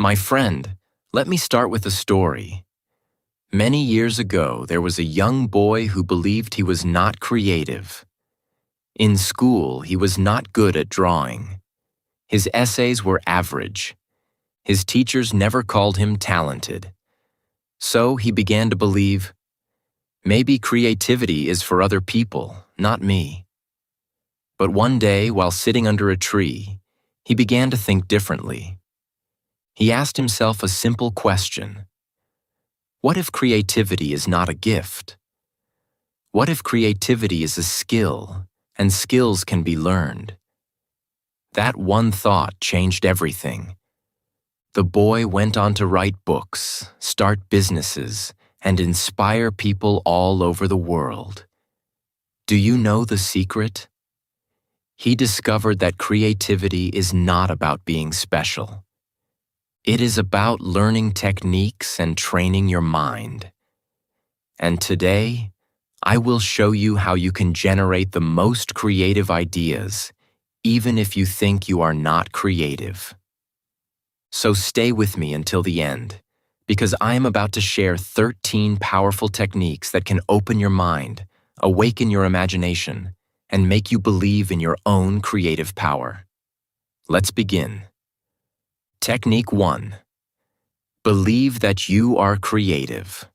My friend, let me start with a story. Many years ago, there was a young boy who believed he was not creative. In school, he was not good at drawing. His essays were average. His teachers never called him talented. So he began to believe, maybe creativity is for other people, not me. But one day, while sitting under a tree, he began to think differently. He asked himself a simple question. What if creativity is not a gift? What if creativity is a skill, and skills can be learned? That one thought changed everything. The boy went on to write books, start businesses, and inspire people all over the world. Do you know the secret? He discovered that creativity is not about being special. It is about learning techniques and training your mind. And today, I will show you how you can generate the most creative ideas, even if you think you are not creative. So stay with me until the end, because I am about to share 13 powerful techniques that can open your mind, awaken your imagination, and make you believe in your own creative power. Let's begin. Technique 1. Believe that you are creative.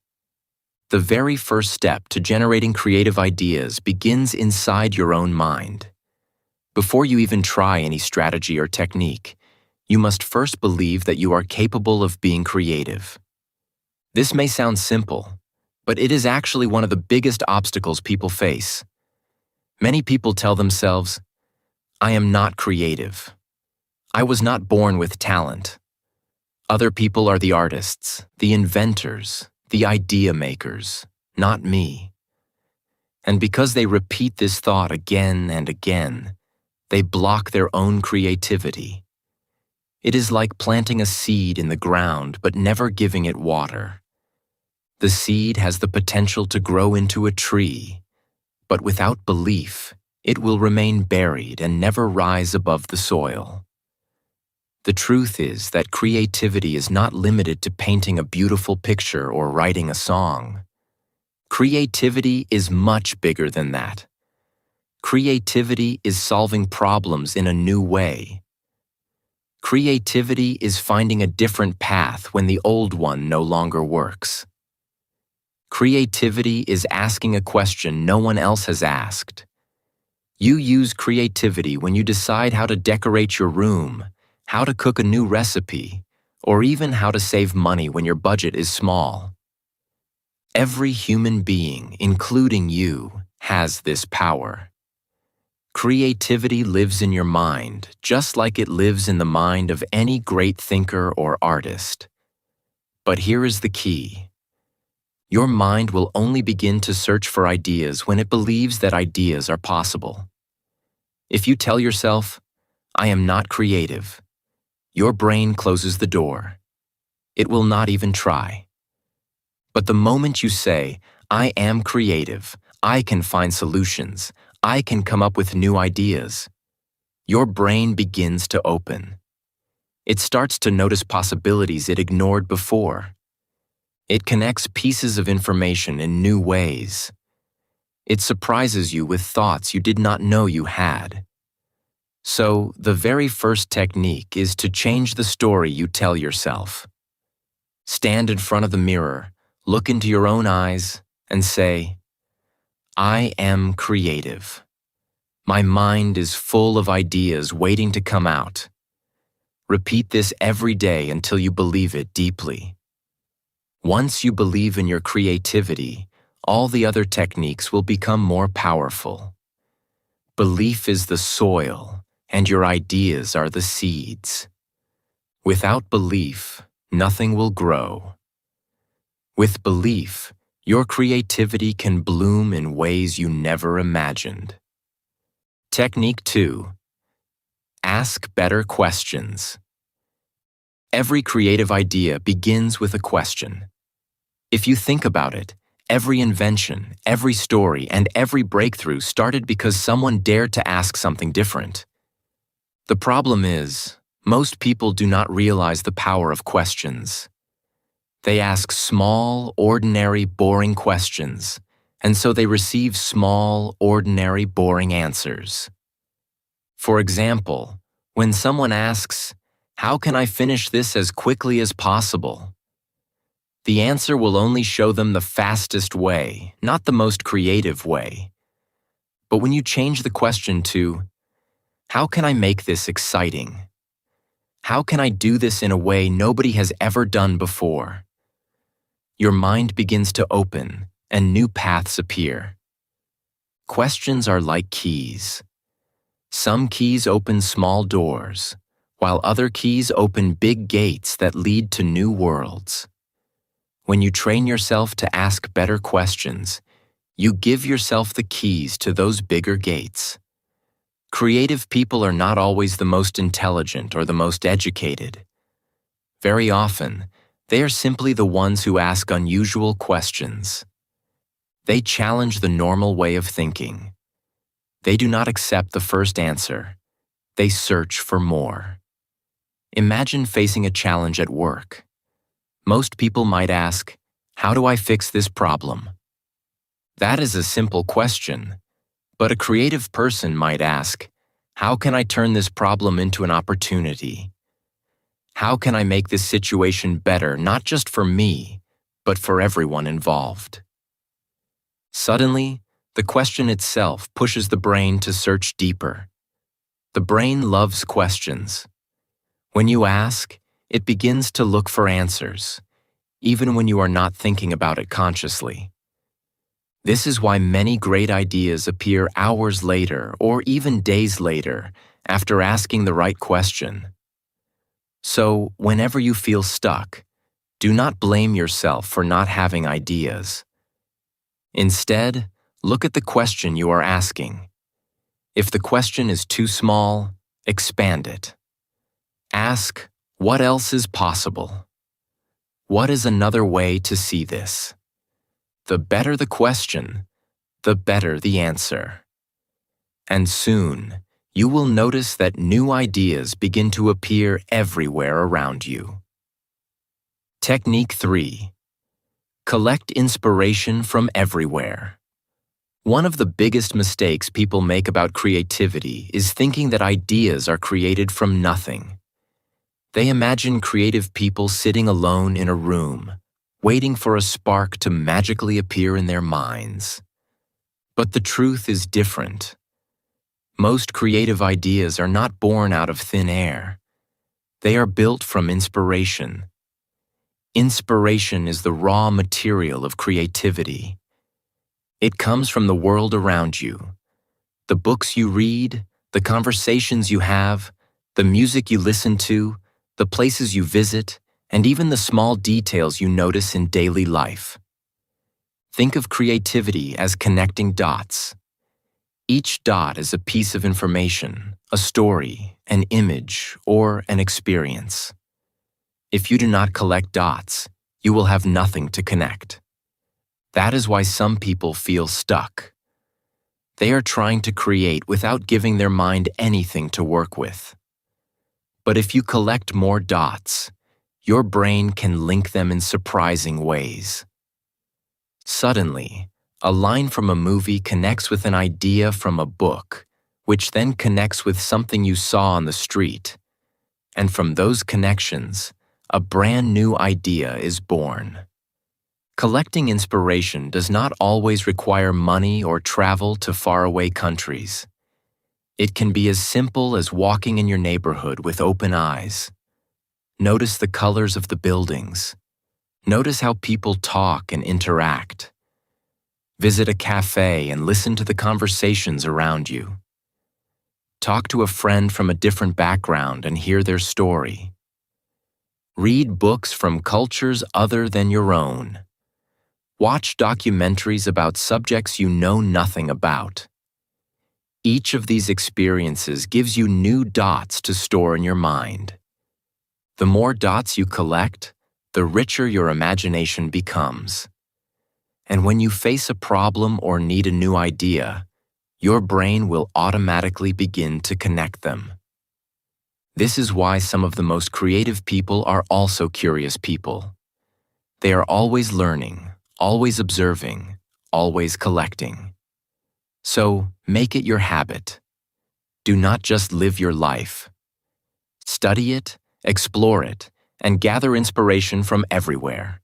The very first step to generating creative ideas begins inside your own mind. Before you even try any strategy or technique, you must first believe that you are capable of being creative. This may sound simple, but it is actually one of the biggest obstacles people face. Many people tell themselves, I am not creative. I was not born with talent. Other people are the artists, the inventors, the idea makers, not me. And because they repeat this thought again and again, they block their own creativity. It is like planting a seed in the ground but never giving it water. The seed has the potential to grow into a tree, but without belief, it will remain buried and never rise above the soil. The truth is that creativity is not limited to painting a beautiful picture or writing a song. Creativity is much bigger than that. Creativity is solving problems in a new way. Creativity is finding a different path when the old one no longer works. Creativity is asking a question no one else has asked. You use creativity when you decide how to decorate your room, how to cook a new recipe, or even how to save money when your budget is small. Every human being, including you, has this power. Creativity lives in your mind, just like it lives in the mind of any great thinker or artist. But here is the key. Your mind will only begin to search for ideas when it believes that ideas are possible. If you tell yourself, I am not creative, your brain closes the door. It will not even try. But the moment you say, I am creative, I can find solutions, I can come up with new ideas, your brain begins to open. It starts to notice possibilities it ignored before. It connects pieces of information in new ways. It surprises you with thoughts you did not know you had. So, the very first technique is to change the story you tell yourself. Stand in front of the mirror, look into your own eyes, and say, I am creative. My mind is full of ideas waiting to come out. Repeat this every day until you believe it deeply. Once you believe in your creativity, all the other techniques will become more powerful. Belief is the soil, and your ideas are the seeds. Without belief, nothing will grow. With belief, your creativity can bloom in ways you never imagined. Technique 2. Ask better questions. Every creative idea begins with a question. If you think about it, every invention, every story, and every breakthrough started because someone dared to ask something different. The problem is, Most people do not realize the power of questions. They ask small, ordinary, boring questions, and so they receive small, ordinary, boring answers. For example, when someone asks, "How can I finish this as quickly as possible?" the answer will only show them the fastest way, not the most creative way. But when you change the question to, "How can I make this exciting? How can I do this in a way nobody has ever done before?" your mind begins to open and new paths appear. Questions are like keys. Some keys open small doors, while other keys open big gates that lead to new worlds. When you train yourself to ask better questions, you give yourself the keys to those bigger gates. Creative people are not always the most intelligent or the most educated. Very often, they are simply the ones who ask unusual questions. They challenge the normal way of thinking. They do not accept the first answer. They search for more. Imagine facing a challenge at work. Most people might ask, "How do I fix this problem?" That is a simple question, but a creative person might ask, "How can I turn this problem into an opportunity? How can I make this situation better, not just for me, but for everyone involved?" Suddenly, the question itself pushes the brain to search deeper. The brain loves questions. When you ask, it begins to look for answers, even when you are not thinking about it consciously. This is why many great ideas appear hours later or even days later after asking the right question. So, whenever you feel stuck, do not blame yourself for not having ideas. Instead, look at the question you are asking. If the question is too small, expand it. Ask, what else is possible? What is another way to see this? The better the question, the better the answer. And soon, you will notice that new ideas begin to appear everywhere around you. Technique 3. Collect inspiration from everywhere. One of the biggest mistakes people make about creativity is thinking that ideas are created from nothing. They imagine creative people sitting alone in a room, waiting for a spark to magically appear in their minds. But the truth is different. Most creative ideas are not born out of thin air. They are built from inspiration. Inspiration is the raw material of creativity. It comes from the world around you. The books you read, the conversations you have, the music you listen to, the places you visit, and even the small details you notice in daily life. Think of creativity as connecting dots. Each dot is a piece of information, a story, an image, or an experience. If you do not collect dots, you will have nothing to connect. That is why some people feel stuck. They are trying to create without giving their mind anything to work with. But if you collect more dots, your brain can link them in surprising ways. Suddenly, a line from a movie connects with an idea from a book, which then connects with something you saw on the street. And from those connections, a brand new idea is born. Collecting inspiration does not always require money or travel to faraway countries. It can be as simple as walking in your neighborhood with open eyes. Notice the colors of the buildings. Notice how people talk and interact. Visit a cafe and listen to the conversations around you. Talk to a friend from a different background and hear their story. Read books from cultures other than your own. Watch documentaries about subjects you know nothing about. Each of these experiences gives you new dots to store in your mind. The more dots you collect, the richer your imagination becomes. And when you face a problem or need a new idea, your brain will automatically begin to connect them. This is why some of the most creative people are also curious people. They are always learning, always observing, always collecting. So, make it your habit. Do not just live your life. Study it, explore it, and gather inspiration from everywhere.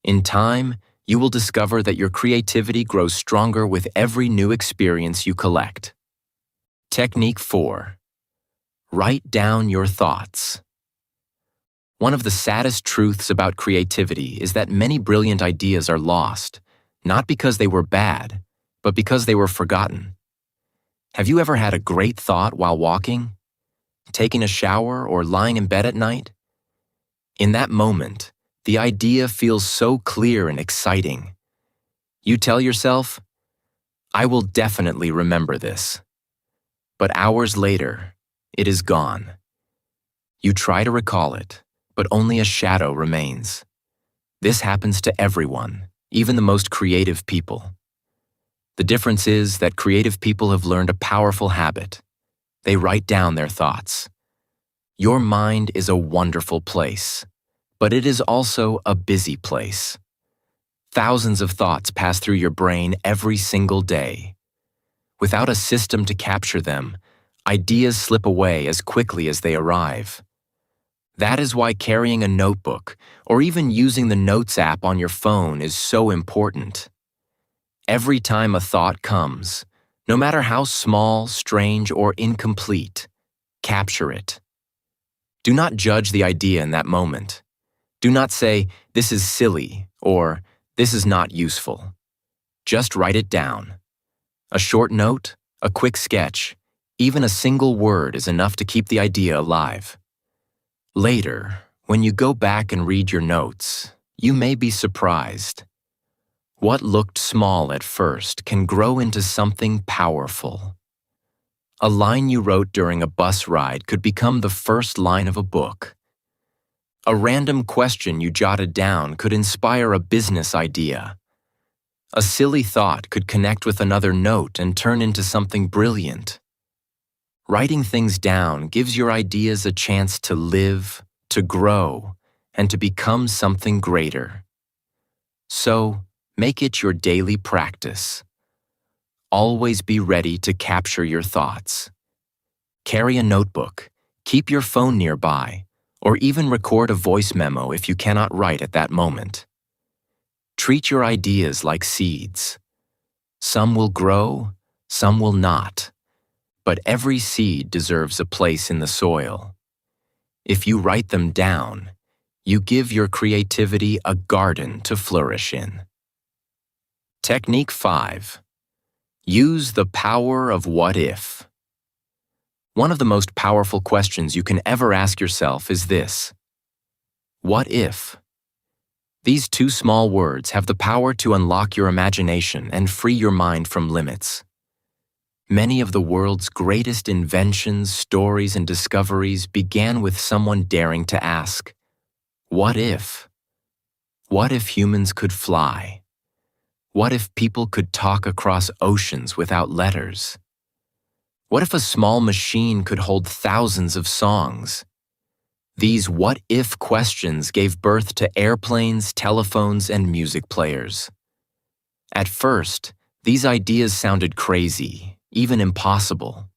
In time, you will discover that your creativity grows stronger with every new experience you collect. Technique 4. Write down your thoughts. One of the saddest truths about creativity is that many brilliant ideas are lost, not because they were bad, but because they were forgotten. Have you ever had a great thought while walking, taking a shower, or lying in bed at night? In that moment, the idea feels so clear and exciting. You tell yourself, "I will definitely remember this." But hours later, it is gone. You try to recall it, but only a shadow remains. This happens to everyone, even the most creative people. The difference is that creative people have learned a powerful habit. They write down their thoughts. Your mind is a wonderful place, but it is also a busy place. Thousands of thoughts pass through your brain every single day. Without a system to capture them, ideas slip away as quickly as they arrive. That is why carrying a notebook or even using the Notes app on your phone is so important. Every time a thought comes, no matter how small, strange, or incomplete, capture it. Do not judge the idea in that moment. Do not say, "This is silly," or "This is not useful." Just write it down. A short note, a quick sketch, even a single word is enough to keep the idea alive. Later, when you go back and read your notes, you may be surprised. What looked small at first can grow into something powerful. A line you wrote during a bus ride could become the first line of a book. A random question you jotted down could inspire a business idea. A silly thought could connect with another note and turn into something brilliant. Writing things down gives your ideas a chance to live, to grow, and to become something greater. So, make it your daily practice. Always be ready to capture your thoughts. Carry a notebook, keep your phone nearby, or even record a voice memo if you cannot write at that moment. Treat your ideas like seeds. Some will grow, some will not. But every seed deserves a place in the soil. If you write them down, you give your creativity a garden to flourish in. Technique 5. Use the power of what if. One of the most powerful questions you can ever ask yourself is this: what if? These two small words have the power to unlock your imagination and free your mind from limits. Many of the world's greatest inventions, stories, and discoveries began with someone daring to ask, what if? What if humans could fly? What if people could talk across oceans without letters? What if a small machine could hold thousands of songs? These what-if questions gave birth to airplanes, telephones, and music players. At first, these ideas sounded crazy, even impossible.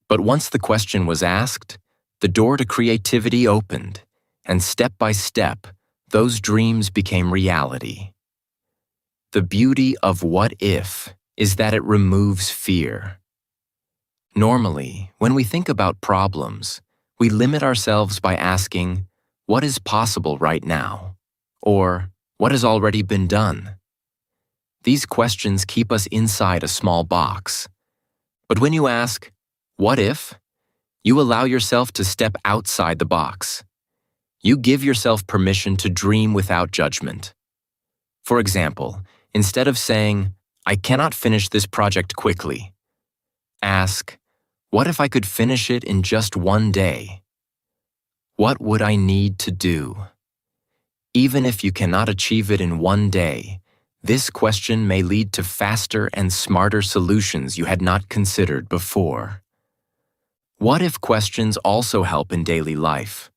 But once the question was asked, the door to creativity opened, and step by step, those dreams became reality. The beauty of what if is that it removes fear. Normally, when we think about problems, we limit ourselves by asking, what is possible right now? Or, what has already been done? These questions keep us inside a small box. But when you ask, what if? You allow yourself to step outside the box. You give yourself permission to dream without judgment. For example, instead of saying, I cannot finish this project quickly, ask, what if I could finish it in just one day? What would I need to do? Even if you cannot achieve it in one day, this question may lead to faster and smarter solutions you had not considered before. What if questions also help in daily life?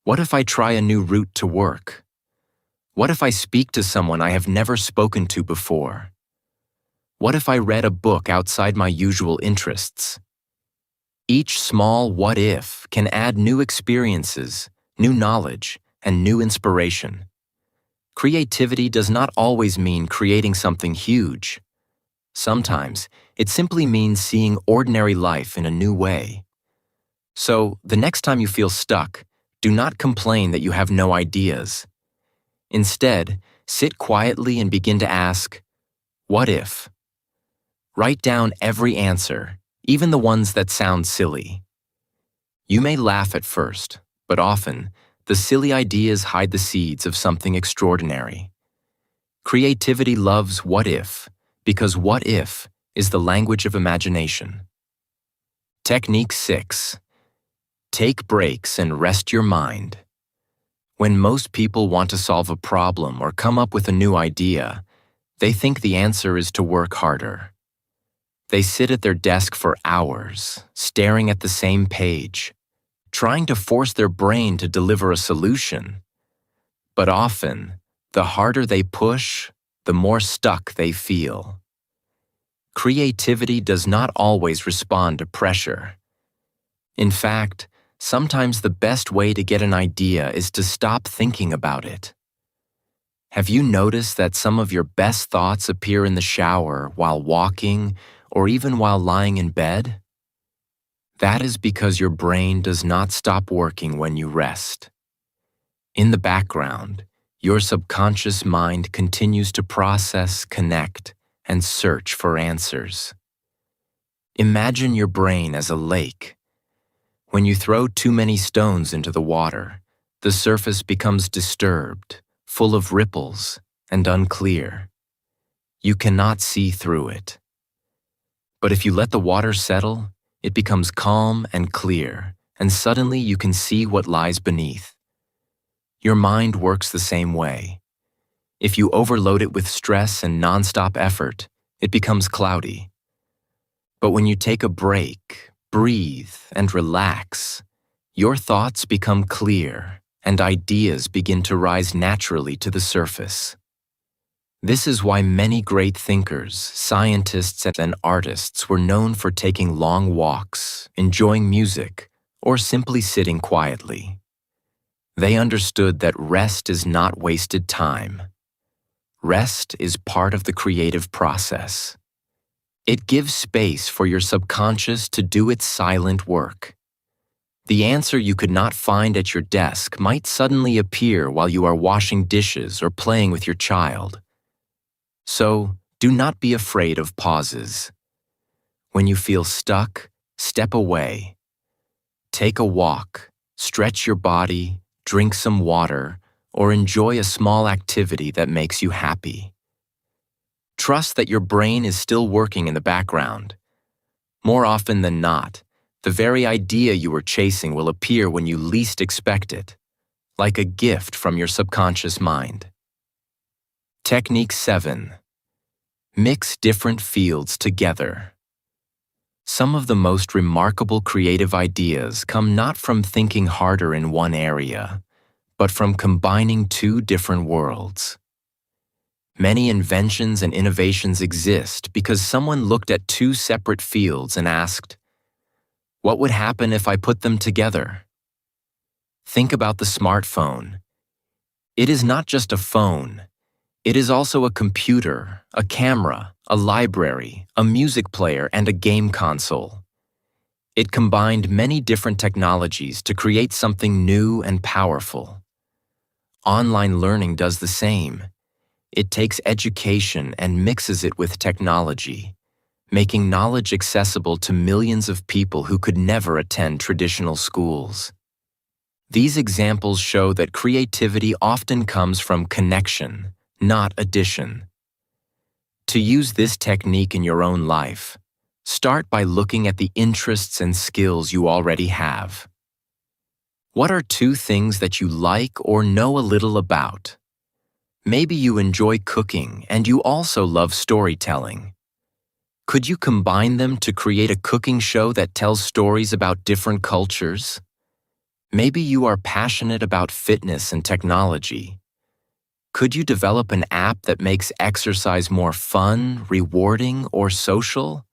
What if I try a new route to work? What if I speak to someone I have never spoken to before? What if I read a book outside my usual interests? Each small what if can add new experiences, new knowledge, and new inspiration. Creativity does not always mean creating something huge. Sometimes, it simply means seeing ordinary life in a new way. So, the next time you feel stuck, do not complain that you have no ideas. Instead, sit quietly and begin to ask, what if? Write down every answer, even the ones that sound silly. You may laugh at first, but often, the silly ideas hide the seeds of something extraordinary. Creativity loves what if, because what if is the language of imagination. Technique 6. Take breaks and rest your mind. When most people want to solve a problem or come up with a new idea, they think the answer is to work harder. They sit at their desk for hours, staring at the same page, trying to force their brain to deliver a solution. But often, the harder they push, the more stuck they feel. Creativity does not always respond to pressure. In fact, sometimes the best way to get an idea is to stop thinking about it. Have you noticed that some of your best thoughts appear in the shower, while walking, or even while lying in bed? That is because your brain does not stop working when you rest. In the background, your subconscious mind continues to process, connect, and search for answers. Imagine your brain as a lake. When you throw too many stones into the water, the surface becomes disturbed, full of ripples, and unclear. You cannot see through it. But if you let the water settle, it becomes calm and clear, and suddenly you can see what lies beneath. Your mind works the same way. If you overload it with stress and nonstop effort, it becomes cloudy. But when you take a break, breathe, and relax, your thoughts become clear, and ideas begin to rise naturally to the surface. This is why many great thinkers, scientists, and artists were known for taking long walks, enjoying music, or simply sitting quietly. They understood that rest is not wasted time. Rest is part of the creative process. It gives space for your subconscious to do its silent work. The answer you could not find at your desk might suddenly appear while you are washing dishes or playing with your child. So, do not be afraid of pauses. When you feel stuck, step away. Take a walk, stretch your body, drink some water, or enjoy a small activity that makes you happy. Trust that your brain is still working in the background. More often than not, the very idea you were chasing will appear when you least expect it, like a gift from your subconscious mind. Technique 7. Mix different fields together. Some of the most remarkable creative ideas come not from thinking harder in one area, but from combining two different worlds. Many inventions and innovations exist because someone looked at two separate fields and asked, what would happen if I put them together? Think about the smartphone. It is not just a phone. It is also a computer, a camera, a library, a music player, and a game console. It combined many different technologies to create something new and powerful. Online learning does the same. It takes education and mixes it with technology, making knowledge accessible to millions of people who could never attend traditional schools. These examples show that creativity often comes from connection, not addition. To use this technique in your own life, start by looking at the interests and skills you already have. What are two things that you like or know a little about? Maybe you enjoy cooking and you also love storytelling. Could you combine them to create a cooking show that tells stories about different cultures? Maybe you are passionate about fitness and technology. Could you develop an app that makes exercise more fun, rewarding, or social?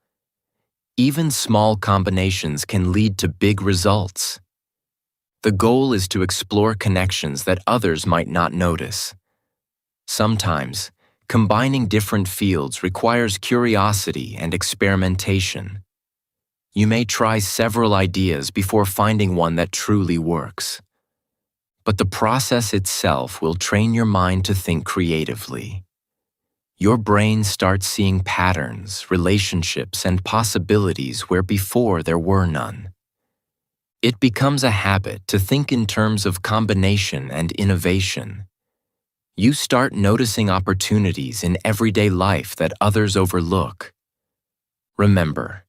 Even small combinations can lead to big results. The goal is to explore connections that others might not notice. Sometimes, combining different fields requires curiosity and experimentation. You may try several ideas before finding one that truly works. But the process itself will train your mind to think creatively. Your brain starts seeing patterns, relationships, and possibilities where before there were none. It becomes a habit to think in terms of combination and innovation. You start noticing opportunities in everyday life that others overlook. Remember,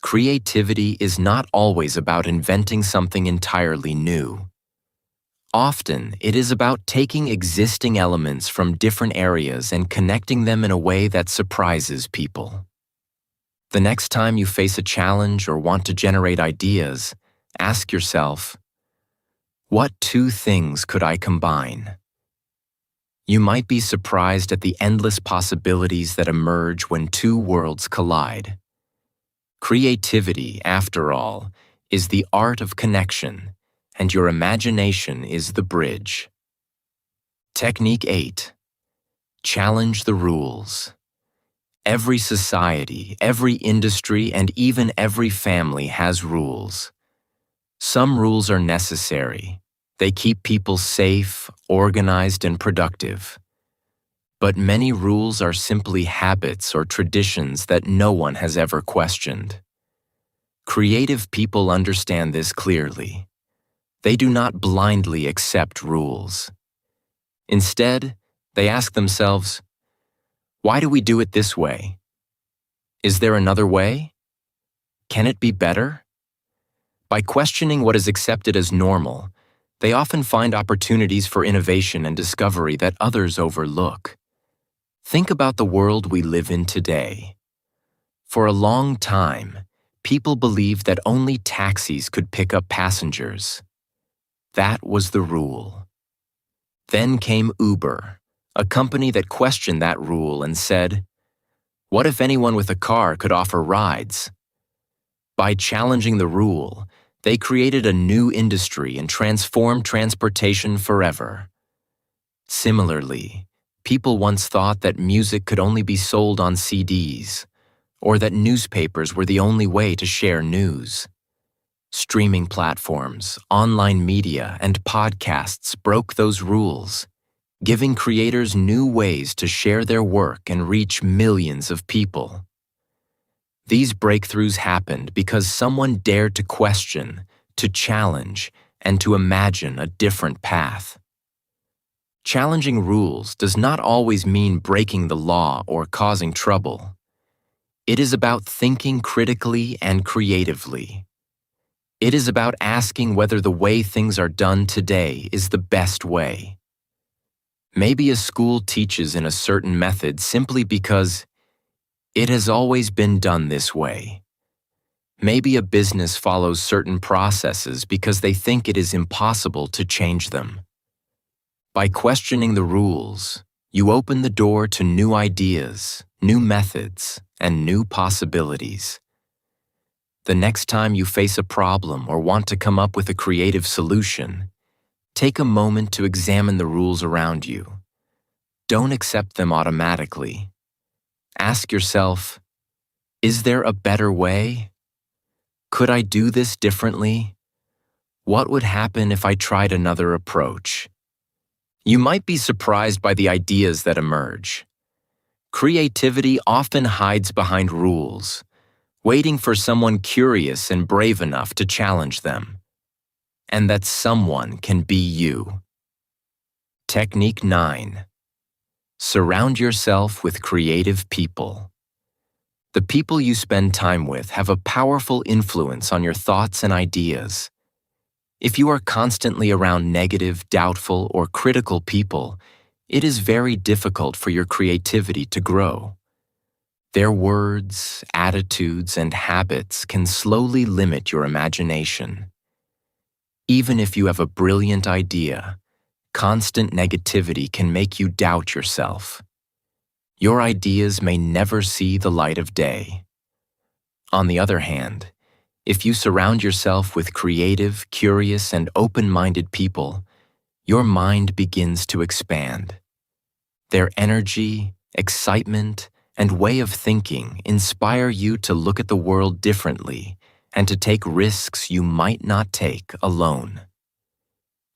creativity is not always about inventing something entirely new. Often, it is about taking existing elements from different areas and connecting them in a way that surprises people. The next time you face a challenge or want to generate ideas, ask yourself, what two things could I combine? You might be surprised at the endless possibilities that emerge when two worlds collide. Creativity, after all, is the art of connection, and your imagination is the bridge. Technique 8. Challenge the rules. Every society, every industry, and even every family has rules. Some rules are necessary. They keep people safe, organized, and productive. But many rules are simply habits or traditions that no one has ever questioned. Creative people understand this clearly. They do not blindly accept rules. Instead, they ask themselves, why do we do it this way? Is there another way? Can it be better? By questioning what is accepted as normal, they often find opportunities for innovation and discovery that others overlook. Think about the world we live in today. For a long time, people believed that only taxis could pick up passengers. That was the rule. Then came Uber, a company that questioned that rule and said, what if anyone with a car could offer rides? By challenging the rule, they created a new industry and transformed transportation forever. Similarly, people once thought that music could only be sold on CDs, or that newspapers were the only way to share news. Streaming platforms, online media, and podcasts broke those rules, giving creators new ways to share their work and reach millions of people. These breakthroughs happened because someone dared to question, to challenge, and to imagine a different path. Challenging rules does not always mean breaking the law or causing trouble. It is about thinking critically and creatively. It is about asking whether the way things are done today is the best way. Maybe a school teaches in a certain method simply because it has always been done this way. Maybe a business follows certain processes because they think it is impossible to change them. By questioning the rules, you open the door to new ideas, new methods, and new possibilities. The next time you face a problem or want to come up with a creative solution, take a moment to examine the rules around you. Don't accept them automatically. Ask yourself, is there a better way? Could I do this differently? What would happen if I tried another approach? You might be surprised by the ideas that emerge. Creativity often hides behind rules, waiting for someone curious and brave enough to challenge them. And that someone can be you. Technique 9. Surround yourself with creative people. The people you spend time with have a powerful influence on your thoughts and ideas. If you are constantly around negative, doubtful, or critical people, it is very difficult for your creativity to grow. Their words, attitudes, and habits can slowly limit your imagination. Even if you have a brilliant idea, constant negativity can make you doubt yourself. Your ideas may never see the light of day. On the other hand, if you surround yourself with creative, curious, and open-minded people, your mind begins to expand. Their energy, excitement, and way of thinking inspire you to look at the world differently and to take risks you might not take alone.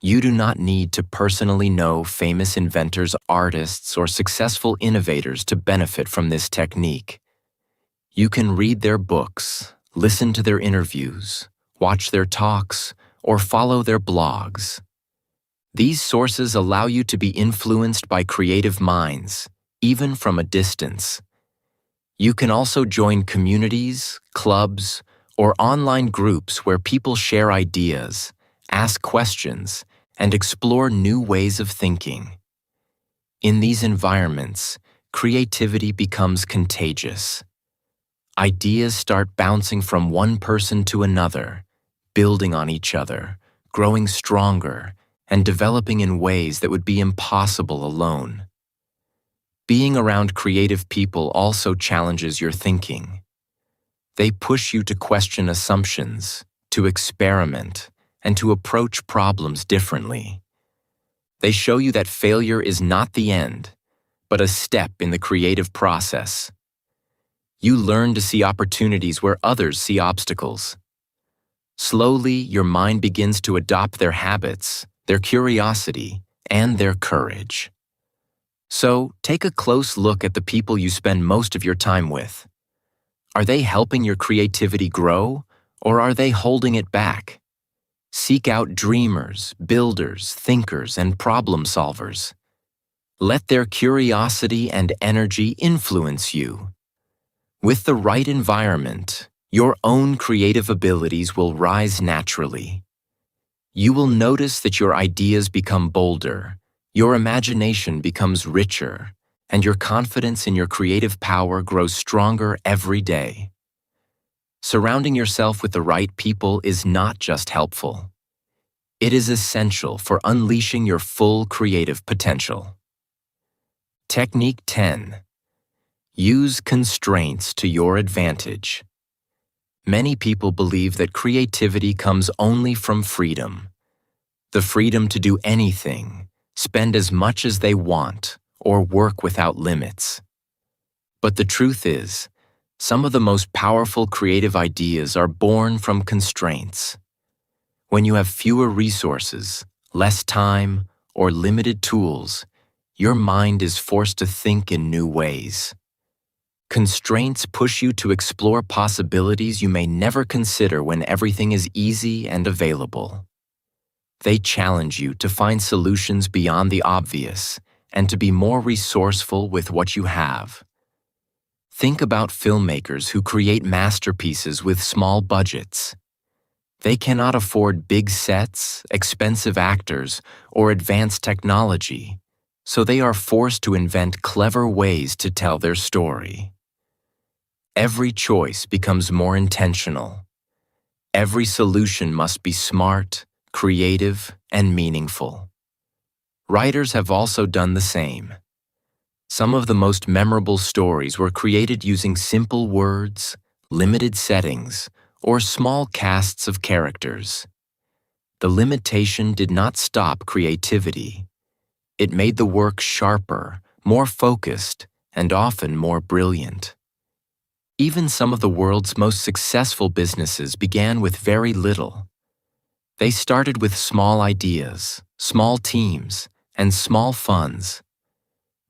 You do not need to personally know famous inventors, artists, or successful innovators to benefit from this technique. You can read their books, listen to their interviews, watch their talks, or follow their blogs. These sources allow you to be influenced by creative minds, even from a distance. You can also join communities, clubs, or online groups where people share ideas, ask questions, and explore new ways of thinking. In these environments, creativity becomes contagious. Ideas start bouncing from one person to another, building on each other, growing stronger, and developing in ways that would be impossible alone. Being around creative people also challenges your thinking. They push you to question assumptions, to experiment, and to approach problems differently. They show you that failure is not the end, but a step in the creative process. You learn to see opportunities where others see obstacles. Slowly, your mind begins to adopt their habits, their curiosity, and their courage. So, take a close look at the people you spend most of your time with. Are they helping your creativity grow, or are they holding it back? Seek out dreamers, builders, thinkers, and problem solvers. Let their curiosity and energy influence you. With the right environment, your own creative abilities will rise naturally. You will notice that your ideas become bolder, your imagination becomes richer, and your confidence in your creative power grows stronger every day. Surrounding yourself with the right people is not just helpful. It is essential for unleashing your full creative potential. Technique 10. Use constraints to your advantage. Many people believe that creativity comes only from freedom. The freedom to do anything, spend as much as they want, or work without limits. But the truth is, some of the most powerful creative ideas are born from constraints. When you have fewer resources, less time, or limited tools, your mind is forced to think in new ways. Constraints push you to explore possibilities you may never consider when everything is easy and available. They challenge you to find solutions beyond the obvious and to be more resourceful with what you have. Think about filmmakers who create masterpieces with small budgets. They cannot afford big sets, expensive actors, or advanced technology, so they are forced to invent clever ways to tell their story. Every choice becomes more intentional. Every solution must be smart, creative, and meaningful. Writers have also done the same. Some of the most memorable stories were created using simple words, limited settings, or small casts of characters. The limitation did not stop creativity. It made the work sharper, more focused, and often more brilliant. Even some of the world's most successful businesses began with very little. They started with small ideas, small teams, and small funds.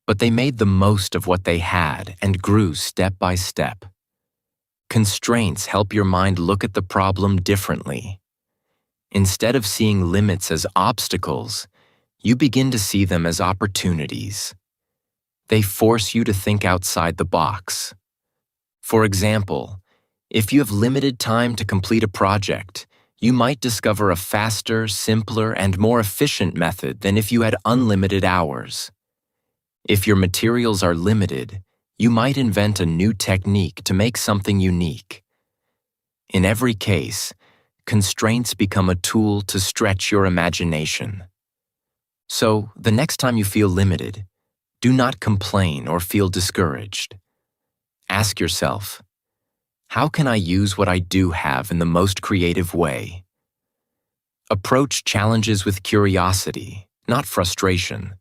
But they made the most of what they had and grew step by step. Constraints help your mind look at the problem differently. Instead of seeing limits as obstacles, you begin to see them as opportunities. They force you to think outside the box. For example, if you have limited time to complete a project, you might discover a faster, simpler, and more efficient method than if you had unlimited hours. If your materials are limited, You might invent a new technique to make something unique. In every case, constraints become a tool to stretch your imagination. So, the next time you feel limited, do not complain or feel discouraged. Ask yourself, how can I use what I do have in the most creative way? Approach challenges with curiosity, not frustration.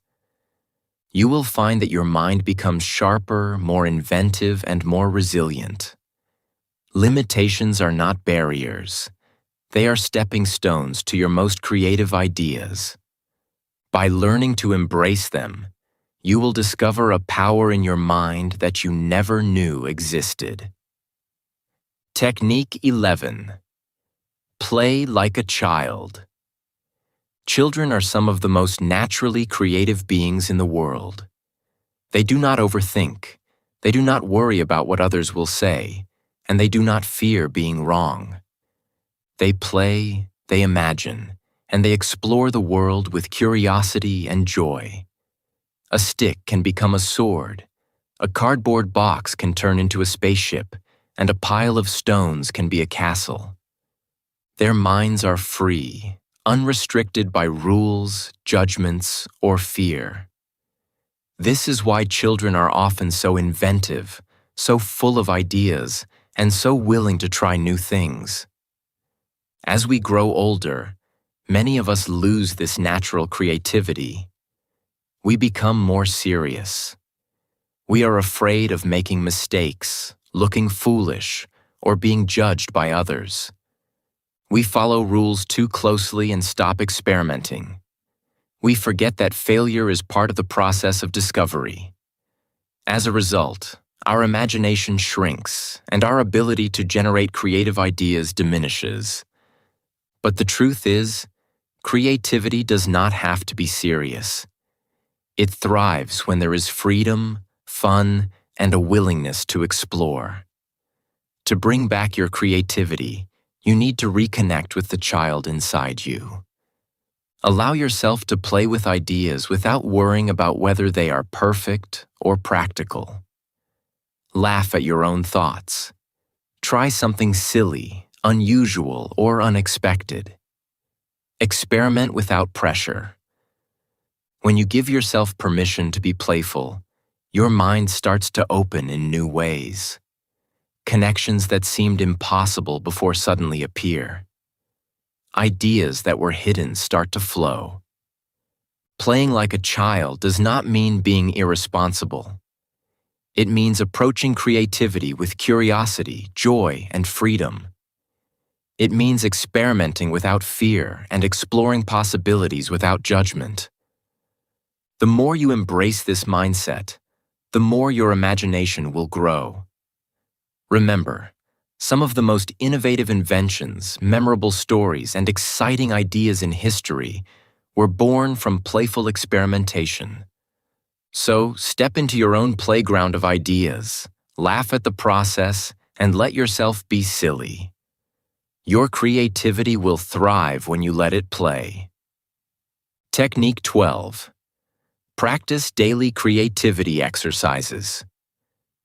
You will find that your mind becomes sharper, more inventive, and more resilient. Limitations are not barriers. They are stepping stones to your most creative ideas. By learning to embrace them, you will discover a power in your mind that you never knew existed. Technique 11. Play like a child. Children are some of the most naturally creative beings in the world. They do not overthink, they do not worry about what others will say, and they do not fear being wrong. They play, they imagine, and they explore the world with curiosity and joy. A stick can become a sword, a cardboard box can turn into a spaceship, and a pile of stones can be a castle. Their minds are free, unrestricted by rules, judgments, or fear. This is why children are often so inventive, so full of ideas, and so willing to try new things. As we grow older, many of us lose this natural creativity. We become more serious. We are afraid of making mistakes, looking foolish, or being judged by others. We follow rules too closely and stop experimenting. We forget that failure is part of the process of discovery. As a result, our imagination shrinks and our ability to generate creative ideas diminishes. But the truth is, creativity does not have to be serious. It thrives when there is freedom, fun, and a willingness to explore. To bring back your creativity, you need to reconnect with the child inside you. Allow yourself to play with ideas without worrying about whether they are perfect or practical. Laugh at your own thoughts. Try something silly, unusual, or unexpected. Experiment without pressure. When you give yourself permission to be playful, your mind starts to open in new ways. Connections that seemed impossible before suddenly appear. Ideas that were hidden start to flow. Playing like a child does not mean being irresponsible. It means approaching creativity with curiosity, joy, and freedom. It means experimenting without fear and exploring possibilities without judgment. The more you embrace this mindset, the more your imagination will grow. Remember, some of the most innovative inventions, memorable stories, and exciting ideas in history were born from playful experimentation. So, step into your own playground of ideas, laugh at the process, and let yourself be silly. Your creativity will thrive when you let it play. Technique 12. Practice daily creativity exercises.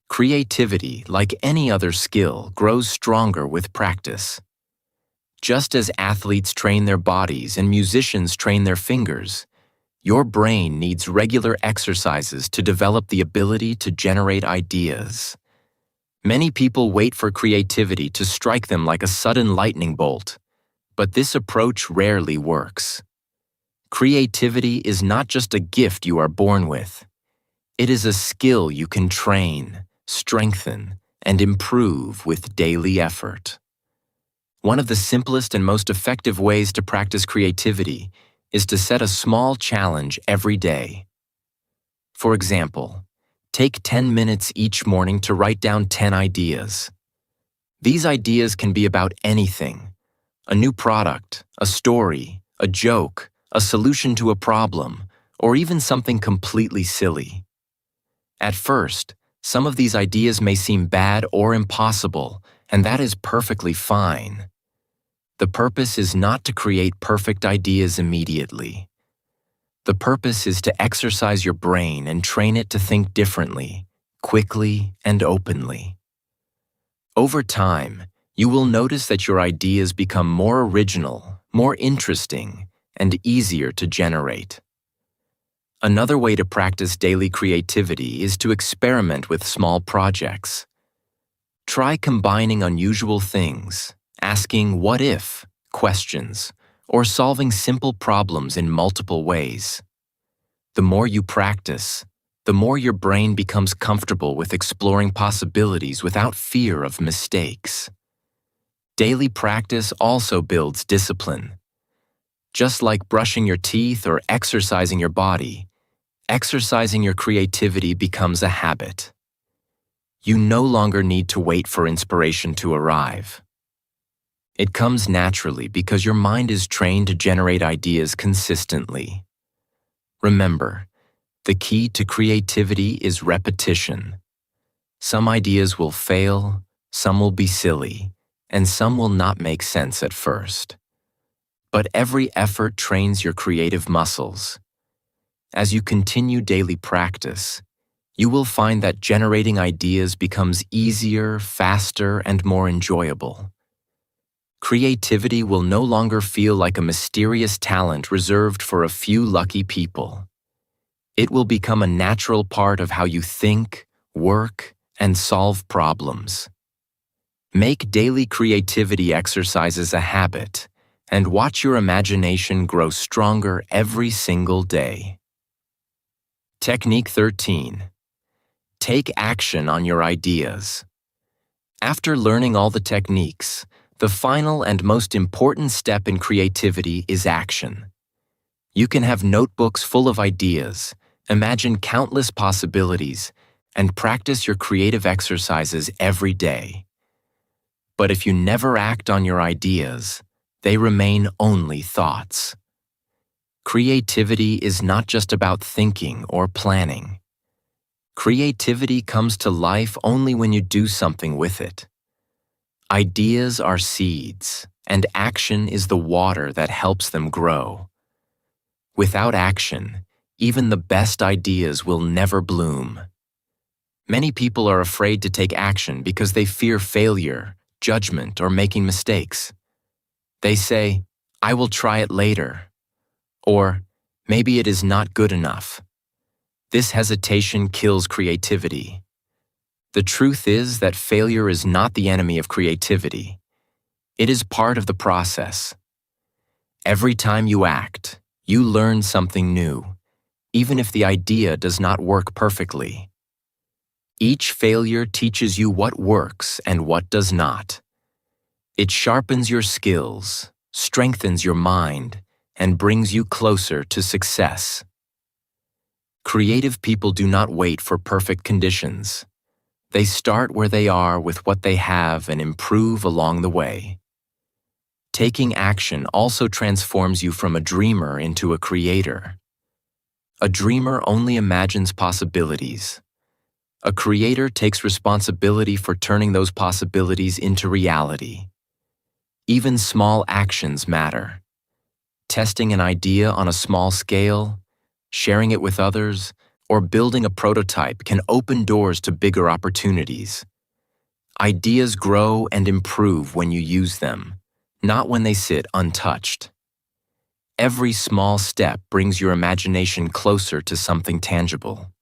Creativity, like any other skill, grows stronger with practice. Just as athletes train their bodies and musicians train their fingers, your brain needs regular exercises to develop the ability to generate ideas. Many people wait for creativity to strike them like a sudden lightning bolt, but this approach rarely works. Creativity is not just a gift you are born with. It is a skill you can train, strengthen, and improve with daily effort. One of the simplest and most effective ways to practice creativity is to set a small challenge every day. For example, take 10 minutes each morning to write down 10 ideas. These ideas can be about anything: a new product, a story, a joke, a solution to a problem, or even something completely silly. At first, some of these ideas may seem bad or impossible, and that is perfectly fine. The purpose is not to create perfect ideas immediately. The purpose is to exercise your brain and train it to think differently, quickly and openly. Over time, you will notice that your ideas become more original, more interesting, and easier to generate. Another way to practice daily creativity is to experiment with small projects. Try combining unusual things, asking what-if questions, or solving simple problems in multiple ways. The more you practice, the more your brain becomes comfortable with exploring possibilities without fear of mistakes. Daily practice also builds discipline. Just like brushing your teeth or exercising your body, exercising your creativity becomes a habit. You no longer need to wait for inspiration to arrive. It comes naturally because your mind is trained to generate ideas consistently. Remember, the key to creativity is repetition. Some ideas will fail, some will be silly, and some will not make sense at first. But every effort trains your creative muscles. As you continue daily practice, you will find that generating ideas becomes easier, faster, and more enjoyable. Creativity will no longer feel like a mysterious talent reserved for a few lucky people. It will become a natural part of how you think, work, and solve problems. Make daily creativity exercises a habit, and watch your imagination grow stronger every single day. Technique 13. Take action on your ideas. After learning all the techniques, the final and most important step in creativity is action. You can have notebooks full of ideas, imagine countless possibilities, and practice your creative exercises every day. But if you never act on your ideas, they remain only thoughts. Creativity is not just about thinking or planning. Creativity comes to life only when you do something with it. Ideas are seeds, and action is the water that helps them grow. Without action, even the best ideas will never bloom. Many people are afraid to take action because they fear failure, judgment, or making mistakes. They say, "I will try it later," or "maybe it is not good enough." This hesitation kills creativity. The truth is that failure is not the enemy of creativity. It is part of the process. Every time you act, you learn something new, even if the idea does not work perfectly. Each failure teaches you what works and what does not. It sharpens your skills, strengthens your mind, and brings you closer to success. Creative people do not wait for perfect conditions. They start where they are with what they have and improve along the way. Taking action also transforms you from a dreamer into a creator. A dreamer only imagines possibilities. A creator takes responsibility for turning those possibilities into reality. Even small actions matter. Testing an idea on a small scale, sharing it with others, or building a prototype can open doors to bigger opportunities. Ideas grow and improve when you use them, not when they sit untouched. Every small step brings your imagination closer to something tangible.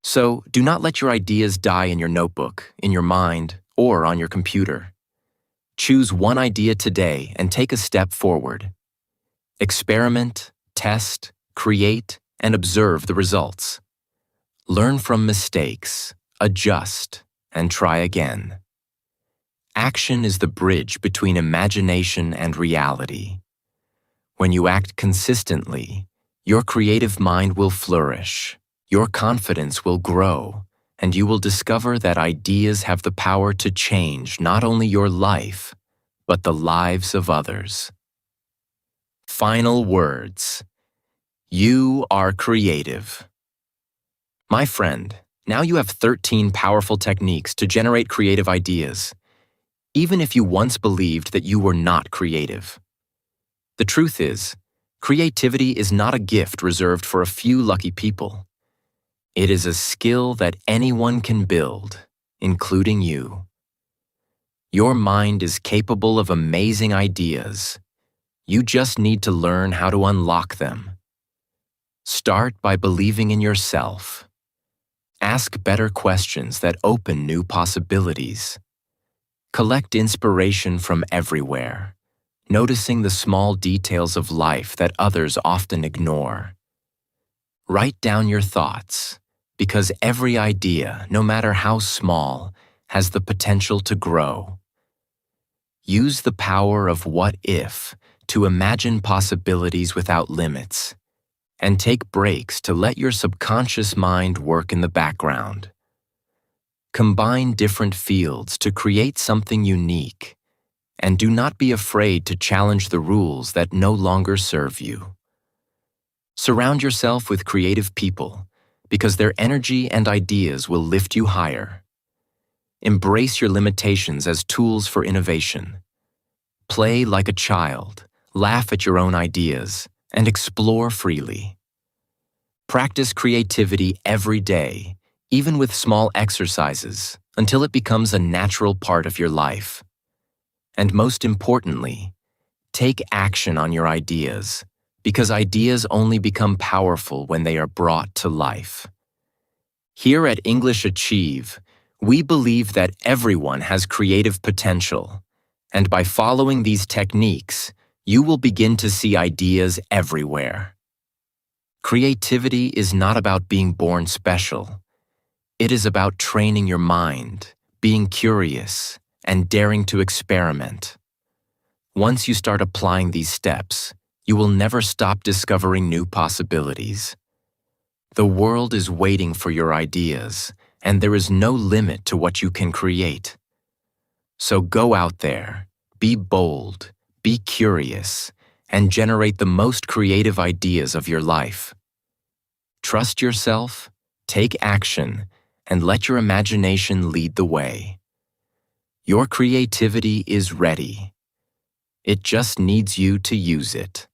So, do not let your ideas die in your notebook, in your mind, or on your computer. Choose one idea today and take a step forward. Experiment, test, create, and observe the results. Learn from mistakes, adjust, and try again. Action is the bridge between imagination and reality. When you act consistently, your creative mind will flourish, your confidence will grow, and you will discover that ideas have the power to change not only your life, but the lives of others. Final words. You are creative. My friend, now you have 13 powerful techniques to generate creative ideas, even if you once believed that you were not creative. The truth is, creativity is not a gift reserved for a few lucky people. It is a skill that anyone can build, including you. Your mind is capable of amazing ideas. You just need to learn how to unlock them. Start by believing in yourself. Ask better questions that open new possibilities. Collect inspiration from everywhere, noticing the small details of life that others often ignore. Write down your thoughts, because every idea, no matter how small, has the potential to grow. Use the power of what if to imagine possibilities without limits, and take breaks to let your subconscious mind work in the background. Combine different fields to create something unique, and do not be afraid to challenge the rules that no longer serve you. Surround yourself with creative people, because their energy and ideas will lift you higher. Embrace your limitations as tools for innovation. Play like a child, laugh at your own ideas, and explore freely. Practice creativity every day, even with small exercises, until it becomes a natural part of your life. And most importantly, take action on your ideas, because ideas only become powerful when they are brought to life. Here at English Achieve, we believe that everyone has creative potential, and by following these techniques, you will begin to see ideas everywhere. Creativity is not about being born special. It is about training your mind, being curious, and daring to experiment. Once you start applying these steps, you will never stop discovering new possibilities. The world is waiting for your ideas, and there is no limit to what you can create. So go out there, be bold, be curious, and generate the most creative ideas of your life. Trust yourself, take action, and let your imagination lead the way. Your creativity is ready. It just needs you to use it.